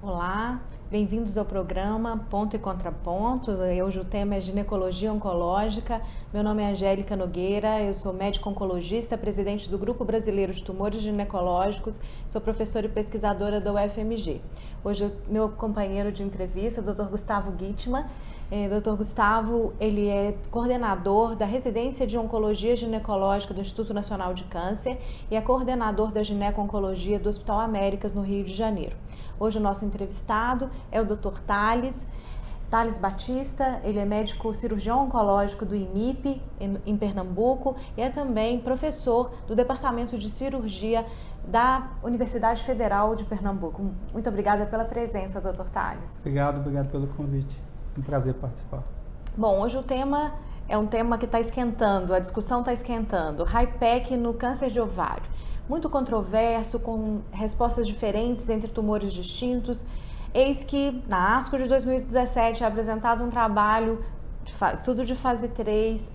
Olá, bem-vindos ao programa Ponto e Contraponto. Hoje o tema é ginecologia oncológica. Meu nome é Angélica Nogueira, eu sou médico oncologista, presidente do Grupo Brasileiro de Tumores Ginecológicos, sou professora e pesquisadora da UFMG. Hoje meu companheiro de entrevista, o Dr. Gustavo Gitman. Dr. Gustavo, ele é coordenador da residência de oncologia ginecológica do Instituto Nacional de Câncer e é coordenador da gineco-oncologia do Hospital Américas, no Rio de Janeiro. Hoje o nosso entrevistado é o Dr. Thales Batista, ele é médico cirurgião oncológico do IMIP, em Pernambuco, e é também professor do Departamento de Cirurgia da Universidade Federal de Pernambuco. Muito obrigada pela presença, Dr. Thales. Obrigado pelo convite. Um prazer participar. Bom, hoje o tema é um tema que está esquentando, a discussão está esquentando, HIPEC no câncer de ovário. Muito controverso, com respostas diferentes entre tumores distintos. Eis que na ASCO de 2017 é apresentado um trabalho, estudo de fase 3,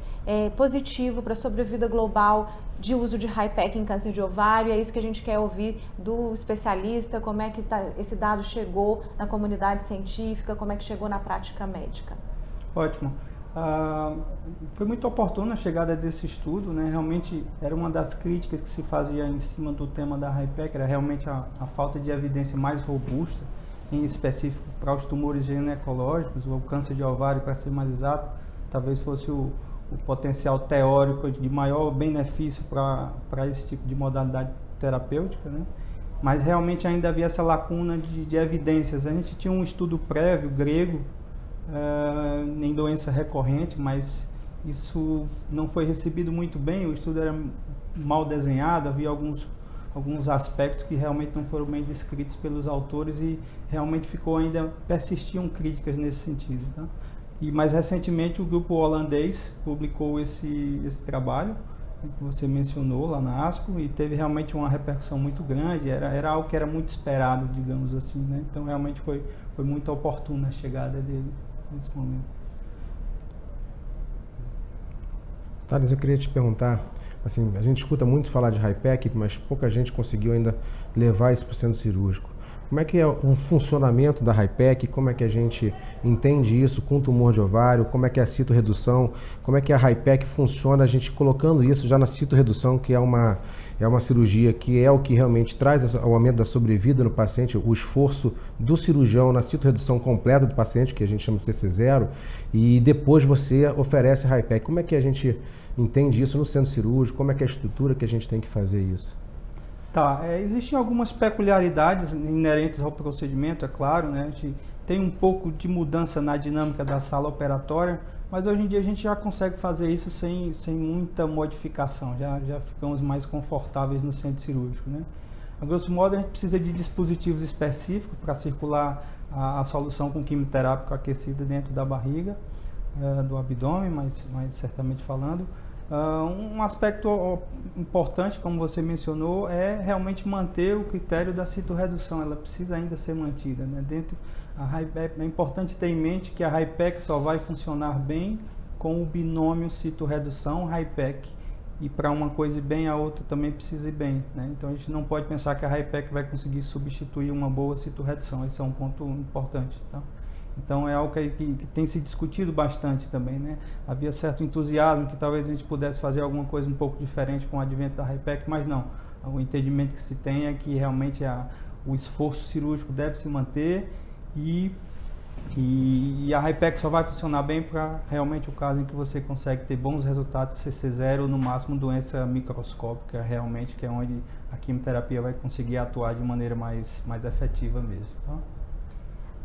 positivo para a sobrevida global de uso de HIPEC em câncer de ovário. É isso que a gente quer ouvir do especialista, como é que esse dado chegou na comunidade científica, como é que chegou na prática médica. Ótimo. Foi muito oportuna a chegada desse estudo, né? Realmente era uma das críticas que se fazia em cima do tema da HIPEC, era realmente a falta de evidência mais robusta, em específico para os tumores ginecológicos, ou o câncer de ovário, para ser mais exato, talvez fosse o potencial teórico de maior benefício para esse tipo de modalidade terapêutica, né? Mas realmente ainda havia essa lacuna de evidências. A gente tinha um estudo prévio grego em doença recorrente, mas isso não foi recebido muito bem, o estudo era mal desenhado, havia alguns aspectos que realmente não foram bem descritos pelos autores e realmente persistiam críticas nesse sentido, tá? E mais recentemente o grupo holandês publicou esse trabalho que você mencionou lá na ASCO e teve realmente uma repercussão muito grande, era algo que era muito esperado, digamos assim, né? Então realmente foi muito oportuna a chegada dele nesse momento. Thales, eu queria te perguntar, assim, a gente escuta muito falar de HIPEC, mas pouca gente conseguiu ainda levar isso para o centro cirúrgico. Como é que é o funcionamento da HIPEC? Como é que a gente entende isso com tumor de ovário? Como é que é a citorredução? Como é que a HIPEC funciona? A gente colocando isso já na citorredução, que é uma cirurgia que é o que realmente traz o aumento da sobrevida no paciente, o esforço do cirurgião na citorredução completa do paciente, que a gente chama de CC0, e depois você oferece a HIPEC. Como é que a gente entende isso no centro cirúrgico? Como é que é a estrutura que a gente tem que fazer isso? Tá, existem algumas peculiaridades inerentes ao procedimento, é claro, né? A gente tem um pouco de mudança na dinâmica da sala operatória, mas hoje em dia a gente já consegue fazer isso sem muita modificação, já ficamos mais confortáveis no centro cirúrgico, né? A grosso modo, a gente precisa de dispositivos específicos para circular a solução com quimioterápico aquecida dentro da barriga, do abdômen, mais certamente falando. Um aspecto importante, como você mencionou, é realmente manter o critério da citorredução. Ela precisa ainda ser mantida, né? É importante ter em mente que a HIPEC só vai funcionar bem com o binômio citorredução-HIPEC. E para uma coisa ir bem, a outra também precisa ir bem, né? Então a gente não pode pensar que a HIPEC vai conseguir substituir uma boa citorredução. Esse é um ponto importante, tá? Então é algo que tem se discutido bastante também, né? Havia certo entusiasmo que talvez a gente pudesse fazer alguma coisa um pouco diferente com o advento da HIPEC, mas não. O entendimento que se tem é que realmente o esforço cirúrgico deve se manter e a HIPEC só vai funcionar bem para realmente o caso em que você consegue ter bons resultados CC0, no máximo doença microscópica, realmente, que é onde a quimioterapia vai conseguir atuar de maneira mais efetiva mesmo, tá?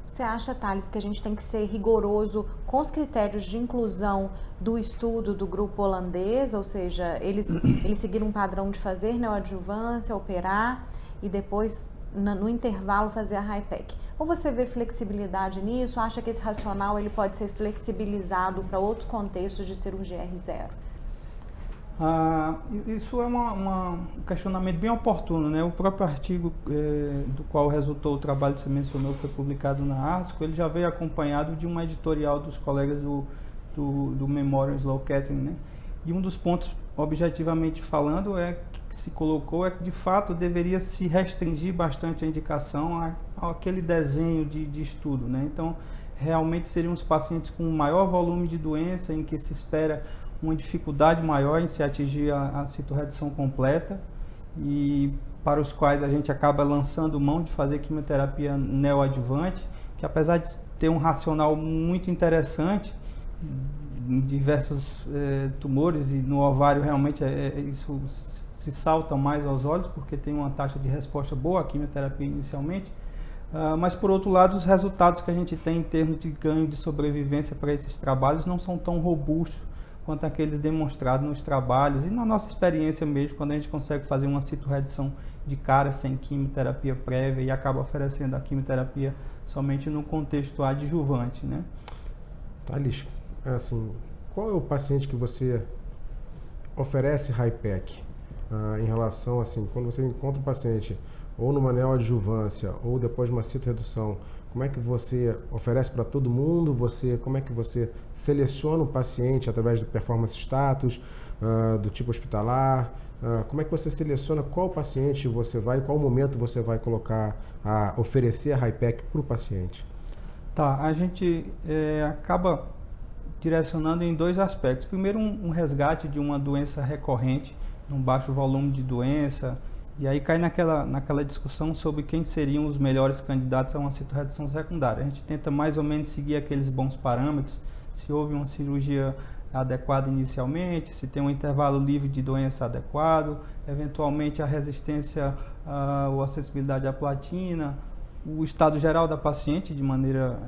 Você acha, Thales, que a gente tem que ser rigoroso com os critérios de inclusão do estudo do grupo holandês, ou seja, eles seguiram um padrão de fazer neoadjuvância, operar e depois, no intervalo, fazer a HIPEC? Ou você vê flexibilidade nisso? Acha que esse racional ele pode ser flexibilizado para outros contextos de cirurgia R0? Isso é um questionamento bem oportuno, né? O próprio artigo do qual resultou o trabalho que você mencionou, que foi publicado na ASCO, ele já veio acompanhado de uma editorial dos colegas do Memorial Sloan Kettering, né? E um dos pontos, objetivamente falando, que se colocou é que, de fato, deveria se restringir bastante a indicação àquele desenho de estudo, né? Então, realmente seriam os pacientes com maior volume de doença, em que se espera uma dificuldade maior em se atingir a citorredução completa, e para os quais a gente acaba lançando mão de fazer quimioterapia neoadjuvante, que apesar de ter um racional muito interessante em diversos tumores, e no ovário realmente isso se salta mais aos olhos, porque tem uma taxa de resposta boa à quimioterapia inicialmente, mas por outro lado os resultados que a gente tem em termos de ganho de sobrevivência para esses trabalhos não são tão robustos quanto aqueles demonstrados nos trabalhos e na nossa experiência mesmo, quando a gente consegue fazer uma citorredução de cara sem quimioterapia prévia e acaba oferecendo a quimioterapia somente no contexto adjuvante, né? Thales, assim, qual é o paciente que você oferece HIPEC em relação, assim, quando você encontra o paciente ou numa neoadjuvância ou depois de uma citorredução, como é que você oferece para todo mundo? Como é que você seleciona o paciente através do performance status, do tipo hospitalar? Como é que você seleciona qual paciente você vai, qual momento você vai colocar a oferecer a HIPEC para o paciente? Tá, a gente acaba direcionando em dois aspectos. Primeiro, um resgate de uma doença recorrente, um baixo volume de doença, e aí cai naquela discussão sobre quem seriam os melhores candidatos a uma citorredução secundária. A gente tenta mais ou menos seguir aqueles bons parâmetros, se houve uma cirurgia adequada inicialmente, se tem um intervalo livre de doença adequado, eventualmente a resistência ou acessibilidade à platina, o estado geral da paciente de maneira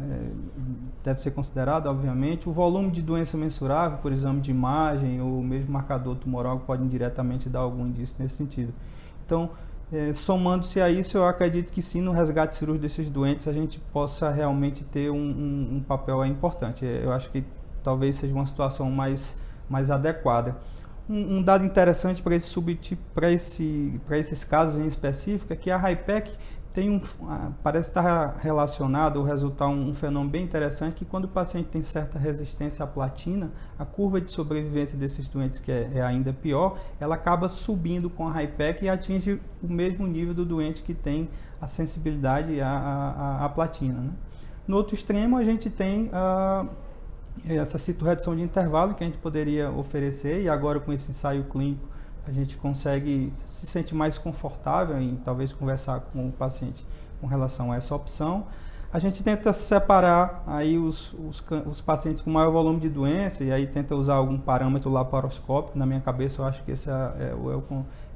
deve ser considerado, obviamente, o volume de doença mensurável por exame de imagem ou mesmo marcador tumoral que pode indiretamente dar algum indício nesse sentido. Então, somando-se a isso, eu acredito que sim, no resgate cirúrgico desses doentes, a gente possa realmente ter um papel importante. Eu acho que talvez seja uma situação mais adequada. Um dado interessante para esses casos em específico é que a HIPEC parece estar relacionado ou resultar um fenômeno bem interessante, que quando o paciente tem certa resistência à platina, a curva de sobrevivência desses doentes, que é ainda pior, ela acaba subindo com a HIPEC e atinge o mesmo nível do doente que tem a sensibilidade à platina, né? No outro extremo, a gente tem essa citorredução de intervalo que a gente poderia oferecer, e agora com esse ensaio clínico a gente se sente mais confortável em talvez conversar com o paciente com relação a essa opção. A gente tenta separar aí os pacientes com maior volume de doença, e aí tenta usar algum parâmetro laparoscópico. Na minha cabeça eu acho que essa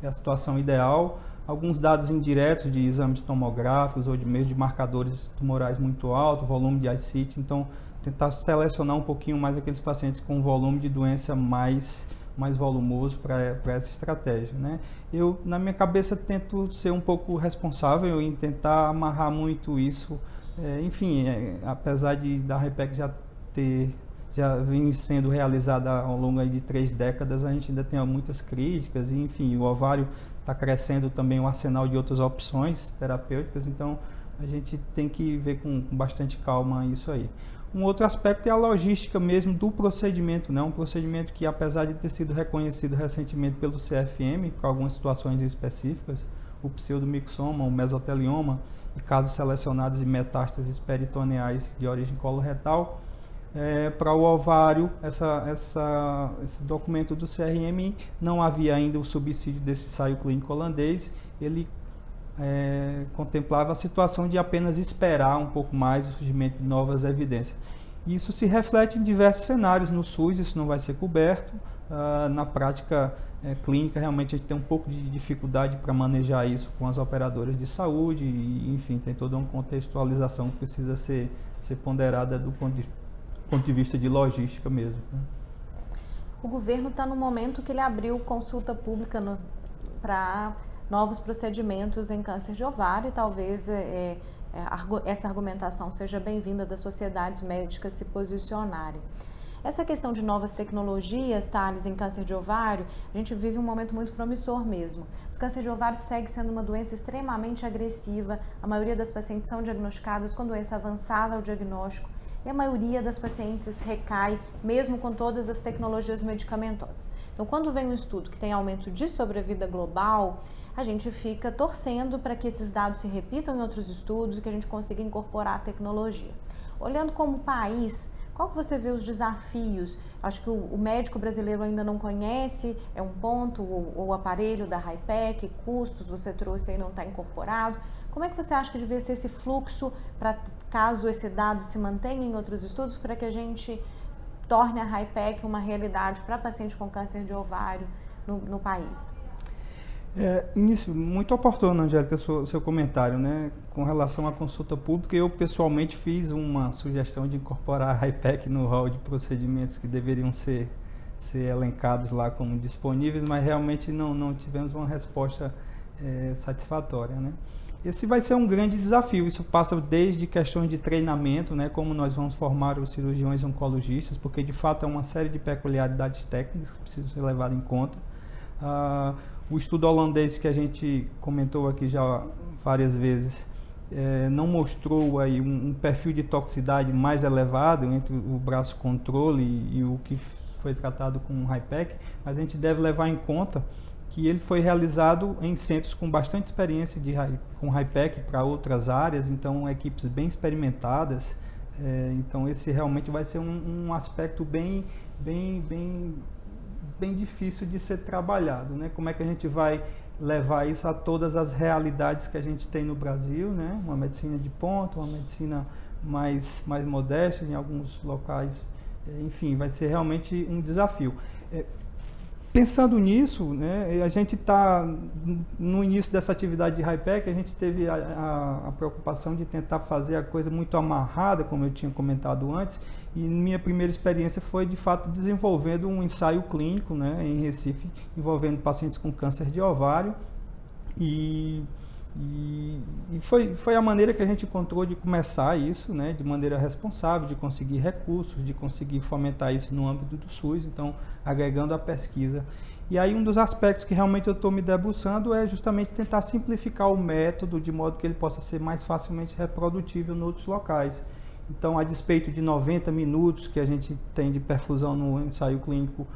é a situação ideal. Alguns dados indiretos de exames tomográficos ou mesmo de marcadores tumorais muito alto, volume de ICIT. Então tentar selecionar um pouquinho mais aqueles pacientes com volume de doença mais volumoso para essa estratégia, né? Eu, na minha cabeça, tento ser um pouco responsável em tentar amarrar muito isso. Apesar da HIPEC já vem sendo realizada ao longo aí de 3 décadas, a gente ainda tem muitas críticas, e enfim, o ovário está crescendo também o arsenal de outras opções terapêuticas, então a gente tem que ver com bastante calma isso aí. Um outro aspecto é a logística mesmo do procedimento, né? Um procedimento que, apesar de ter sido reconhecido recentemente pelo CFM, para algumas situações específicas, o pseudomixoma, o mesotelioma, e casos selecionados de metástases peritoneais de origem coloretal, para o ovário, esse documento do CRM, não havia ainda o subsídio desse ensaio clínico holandês. Ele contemplava a situação de apenas esperar um pouco mais o surgimento de novas evidências. Isso se reflete em diversos cenários. No SUS isso não vai ser coberto. Na prática clínica, realmente a gente tem um pouco de dificuldade para manejar isso com as operadoras de saúde, e, enfim, tem toda uma contextualização que precisa ser ponderada do ponto de vista de logística mesmo, né? O governo está no momento que ele abriu consulta pública para novos procedimentos em câncer de ovário, e talvez essa argumentação seja bem-vinda das sociedades médicas se posicionarem. Essa questão de novas tecnologias, Thales, em câncer de ovário, a gente vive um momento muito promissor mesmo. O câncer de ovário segue sendo uma doença extremamente agressiva, a maioria das pacientes são diagnosticadas com doença avançada ao diagnóstico e a maioria das pacientes recai, mesmo com todas as tecnologias medicamentosas. Então, quando vem um estudo que tem aumento de sobrevida global, a gente fica torcendo para que esses dados se repitam em outros estudos e que a gente consiga incorporar a tecnologia. Olhando como país, qual que você vê os desafios? Acho que o médico brasileiro ainda não conhece, é um ponto, o aparelho da HIPEC, custos, você trouxe aí, não está incorporado. Como é que você acha que devia ser esse fluxo para, caso esse dado se mantenha em outros estudos, para que a gente torne a HIPEC uma realidade para paciente com câncer de ovário no país? Início, muito oportuno, Angélica, seu comentário, né? Com relação à consulta pública, eu pessoalmente fiz uma sugestão de incorporar a HIPEC no rol de procedimentos que deveriam ser elencados lá como disponíveis, mas realmente não tivemos uma resposta satisfatória, né? Esse vai ser um grande desafio, isso passa desde questões de treinamento, né? Como nós vamos formar os cirurgiões oncologistas, porque de fato é uma série de peculiaridades técnicas que precisam ser levadas em conta. O estudo holandês que a gente comentou aqui já várias vezes não mostrou aí um perfil de toxicidade mais elevado entre o braço controle e o que foi tratado com o HIPEC, mas a gente deve levar em conta que ele foi realizado em centros com bastante experiência com HIPEC para outras áreas, então equipes bem experimentadas. Então esse realmente vai ser um aspecto bem difícil de ser trabalhado, né? Como é que a gente vai levar isso a todas as realidades que a gente tem no Brasil, né? Uma medicina de ponta, uma medicina mais modesta em alguns locais, enfim, vai ser realmente um desafio. Pensando nisso, né, a gente está no início dessa atividade de HIPEC, a gente teve a preocupação de tentar fazer a coisa muito amarrada, como eu tinha comentado antes, e minha primeira experiência foi, de fato, desenvolvendo um ensaio clínico, né, em Recife, envolvendo pacientes com câncer de ovário, e foi a maneira que a gente encontrou de começar isso, né, de maneira responsável, de conseguir recursos, de conseguir fomentar isso no âmbito do SUS, então agregando a pesquisa. E aí um dos aspectos que realmente eu estou me debruçando é justamente tentar simplificar o método de modo que ele possa ser mais facilmente reprodutível em outros locais. Então, a despeito de 90 minutos que a gente tem de perfusão no ensaio clínico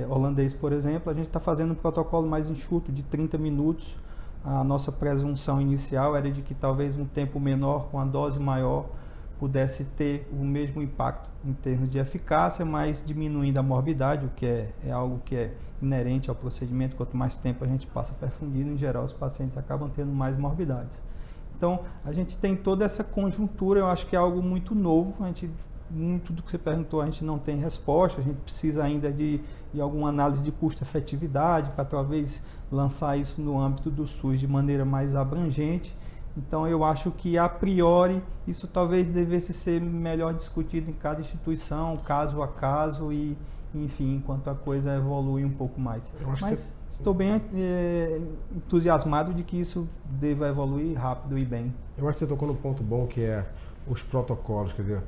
holandês, por exemplo, a gente está fazendo um protocolo mais enxuto de 30 minutos. A nossa presunção inicial era de que talvez um tempo menor, com a dose maior, pudesse ter o mesmo impacto em termos de eficácia, mas diminuindo a morbidade, o que é algo que é inerente ao procedimento. Quanto mais tempo a gente passa perfundindo, em geral os pacientes acabam tendo mais morbidades. Então, a gente tem toda essa conjuntura, eu acho que é algo muito novo, muito do que você perguntou a gente não tem resposta, a gente precisa ainda de alguma análise de custo-efetividade para talvez lançar isso no âmbito do SUS de maneira mais abrangente. Então eu acho que a priori isso talvez devesse ser melhor discutido em cada instituição, caso a caso e enfim, enquanto a coisa evolui um pouco mais. Mas estou bem entusiasmado de que isso deva evoluir rápido e bem. Eu acho que você tocou no ponto bom que é os protocolos, quer dizer,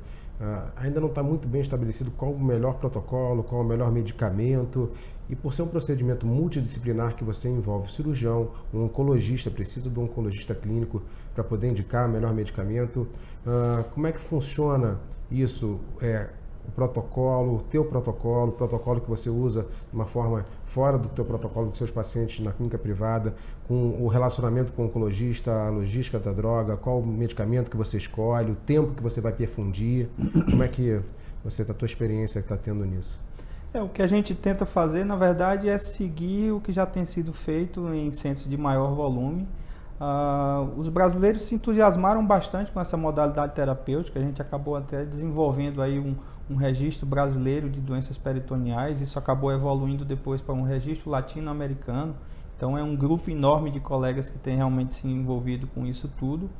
ainda não está muito bem estabelecido qual o melhor protocolo, qual o melhor medicamento, e por ser um procedimento multidisciplinar que você envolve o cirurgião, um oncologista, precisa de um oncologista clínico para poder indicar o melhor medicamento, como é que funciona isso? O protocolo, o teu protocolo, o protocolo que você usa de uma forma fora do teu protocolo dos seus pacientes na clínica privada, com o relacionamento com o oncologista, a logística da droga, qual o medicamento que você escolhe, o tempo que você vai perfundir, como é que a tua experiência está tendo nisso? O que a gente tenta fazer, na verdade, é seguir o que já tem sido feito em centros de maior volume. Os brasileiros se entusiasmaram bastante com essa modalidade terapêutica, a gente acabou até desenvolvendo aí um registro brasileiro de doenças peritoneais, isso acabou evoluindo depois para um registro latino-americano, então é um grupo enorme de colegas que tem realmente se envolvido com isso tudo.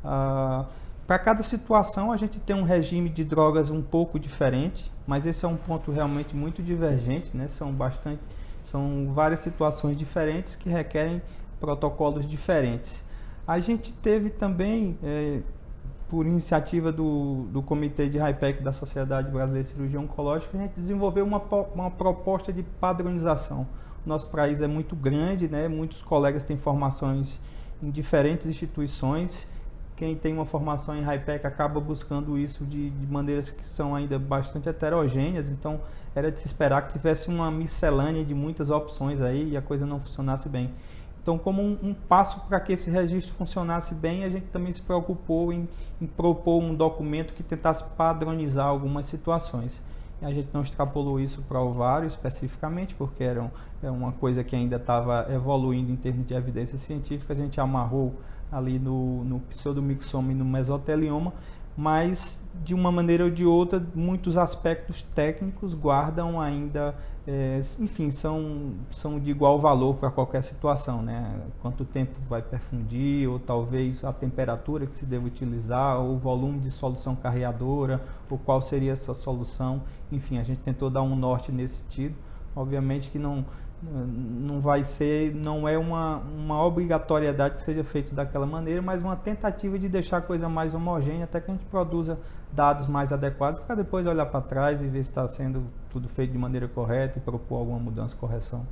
Para cada situação a gente tem um regime de drogas um pouco diferente, mas esse é um ponto realmente muito divergente, né? São várias situações diferentes que requerem protocolos diferentes. A gente teve também, por iniciativa do Comitê de HIPEC da Sociedade Brasileira de Cirurgia Oncológica, a gente desenvolveu uma proposta de padronização. O nosso país é muito grande, né? Muitos colegas têm formações em diferentes instituições. Quem tem uma formação em HIPEC acaba buscando isso de maneiras que são ainda bastante heterogêneas, então era de se esperar que tivesse uma miscelânea de muitas opções aí e a coisa não funcionasse bem. Então, como um passo para que esse registro funcionasse bem, a gente também se preocupou em propor um documento que tentasse padronizar algumas situações. E a gente não extrapolou isso para o ovário especificamente, porque era uma coisa que ainda estava evoluindo em termos de evidência científica. A gente amarrou ali no pseudomixoma e no mesotelioma, mas de uma maneira ou de outra, muitos aspectos técnicos guardam ainda, enfim, são de igual valor para qualquer situação, né? Quanto tempo vai perfundir, ou talvez a temperatura que se deve utilizar, ou o volume de solução carreadora, ou qual seria essa solução. Enfim, a gente tentou dar um norte nesse sentido. Obviamente que não é uma obrigatoriedade que seja feito daquela maneira, mas uma tentativa de deixar a coisa mais homogênea até que a gente produza dados mais adequados para depois olhar para trás e ver se está sendo tudo feito de maneira correta e propor alguma mudança, correção.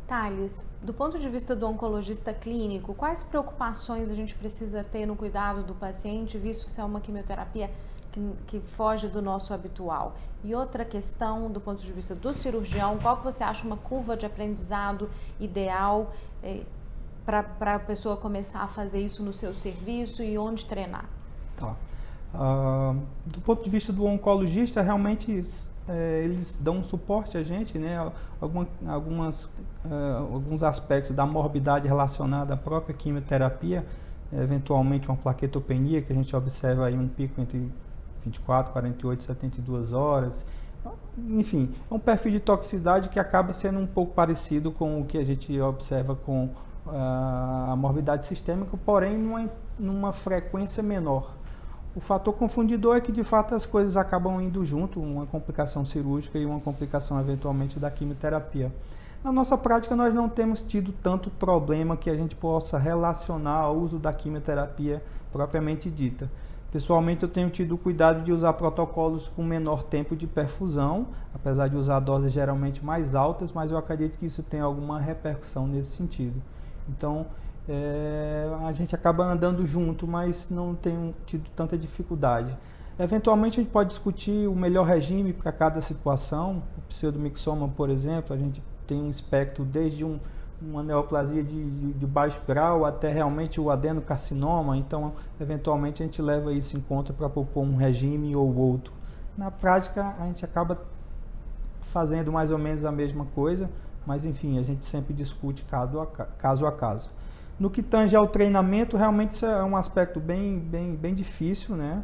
Thales, do ponto de vista do oncologista clínico, quais preocupações a gente precisa ter no cuidado do paciente, visto ser uma quimioterapia que foge do nosso habitual? E outra questão, do ponto de vista do cirurgião, qual que você acha uma curva de aprendizado ideal para a pessoa começar a fazer isso no seu serviço e onde treinar? Tá. Do ponto de vista do oncologista, realmente eles dão um suporte a gente, né? Alguns aspectos da morbidade relacionada à própria quimioterapia, eventualmente uma plaquetopenia, que a gente observa aí um pico entre 24, 48, 72 horas. Enfim, é um perfil de toxicidade que acaba sendo um pouco parecido com o que a gente observa com a morbidade sistêmica, porém numa frequência menor. O fator confundidor é que, de fato, as coisas acabam indo junto, uma complicação cirúrgica e uma complicação, eventualmente, da quimioterapia. Na nossa prática, nós não temos tido tanto problema que a gente possa relacionar ao uso da quimioterapia propriamente dita. Pessoalmente, eu tenho tido o cuidado de usar protocolos com menor tempo de perfusão, apesar de usar doses geralmente mais altas, mas eu acredito que isso tem alguma repercussão nesse sentido. Então, a gente acaba andando junto, mas não tem tido tanta dificuldade. Eventualmente, a gente pode discutir o melhor regime para cada situação. O pseudomixoma, por exemplo, a gente tem um espectro desde uma neoplasia de baixo grau até realmente o adenocarcinoma, então eventualmente a gente leva isso em conta para propor um regime ou outro. Na prática a gente acaba fazendo mais ou menos a mesma coisa, mas enfim, a gente sempre discute caso a caso. No que tange ao treinamento, realmente isso é um aspecto bem difícil, né?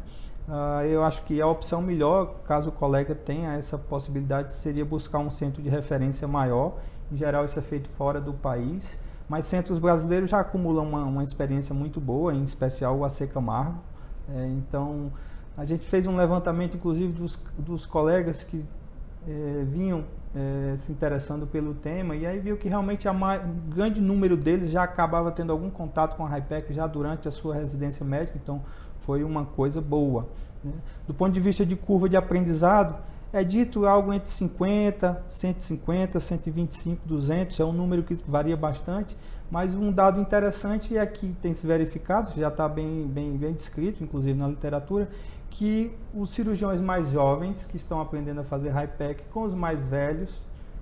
Eu acho que a opção melhor, caso o colega tenha essa possibilidade, seria buscar um centro de referência maior. Em geral, isso é feito fora do país, mas centros brasileiros já acumulam uma experiência muito boa, em especial o AC Camargo. Então, a gente fez um levantamento, inclusive, dos colegas que vinham se interessando pelo tema, e aí viu que realmente um grande número deles já acabava tendo algum contato com a HIPEC já durante a sua residência médica, então foi uma coisa boa, né? Do ponto de vista de curva de aprendizado, é dito algo entre 50, 150, 125, 200, é um número que varia bastante, mas um dado interessante é que tem se verificado, já está bem descrito, inclusive na literatura, que os cirurgiões mais jovens que estão aprendendo a fazer HIPEC com os mais velhos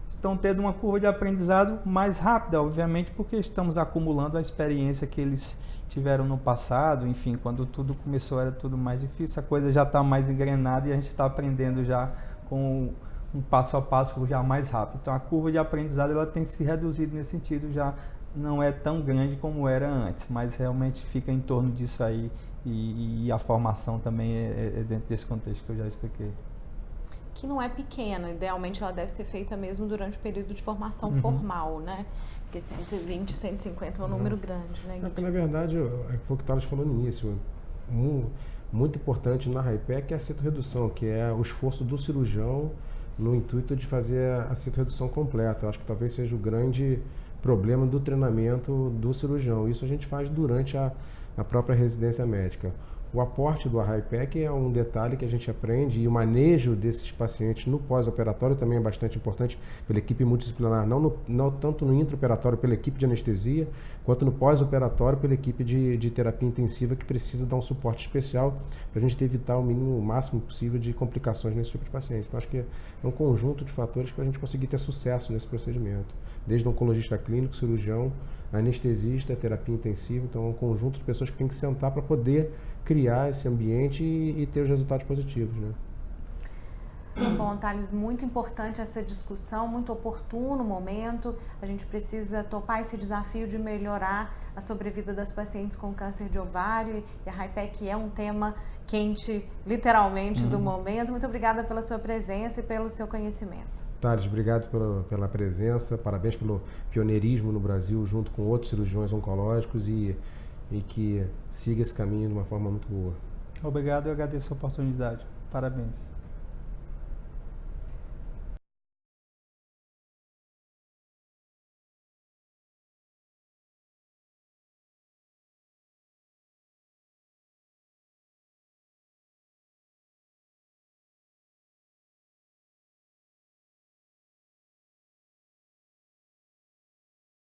estão tendo uma curva de aprendizado mais rápida, obviamente, porque estamos acumulando a experiência que eles tiveram no passado. Enfim, quando tudo começou era tudo mais difícil, a coisa já está mais engrenada e a gente está aprendendo já com um passo a passo já mais rápido. Então a curva de aprendizado ela tem se reduzido nesse sentido, já não é tão grande como era antes, mas realmente fica em torno disso aí e a formação também é dentro desse contexto que eu já expliquei. Que não é pequeno, idealmente ela deve ser feita mesmo durante o período de formação formal, né? Porque 120, 150 é um número grande, né? Na verdade, foi o que o Thales falou no início, muito importante na HIPEC é a citoredução, que é o esforço do cirurgião no intuito de fazer a citoredução completa. Eu acho que talvez seja o grande problema do treinamento do cirurgião. Isso a gente faz durante a própria residência médica. O aporte do HIPEC é um detalhe que a gente aprende, e o manejo desses pacientes no pós-operatório também é bastante importante pela equipe multidisciplinar, não tanto no intraoperatório pela equipe de anestesia, quanto no pós-operatório pela equipe de terapia intensiva, que precisa dar um suporte especial para a gente evitar o máximo possível de complicações nesse tipo de paciente. Então acho que é um conjunto de fatores para a gente conseguir ter sucesso nesse procedimento, desde o oncologista clínico, cirurgião, anestesista, terapia intensiva. Então é um conjunto de pessoas que tem que sentar para poder criar esse ambiente e ter os resultados positivos, né? Bom, Thales, muito importante essa discussão, muito oportuno o momento. A gente precisa topar esse desafio de melhorar a sobrevida das pacientes com câncer de ovário, e a HIPEC é um tema quente, literalmente, do momento. Muito obrigada pela sua presença e pelo seu conhecimento. Thales, obrigado pela presença, parabéns pelo pioneirismo no Brasil, junto com outros cirurgiões oncológicos, e que siga esse caminho de uma forma muito boa. Obrigado, eu agradeço a oportunidade. Parabéns.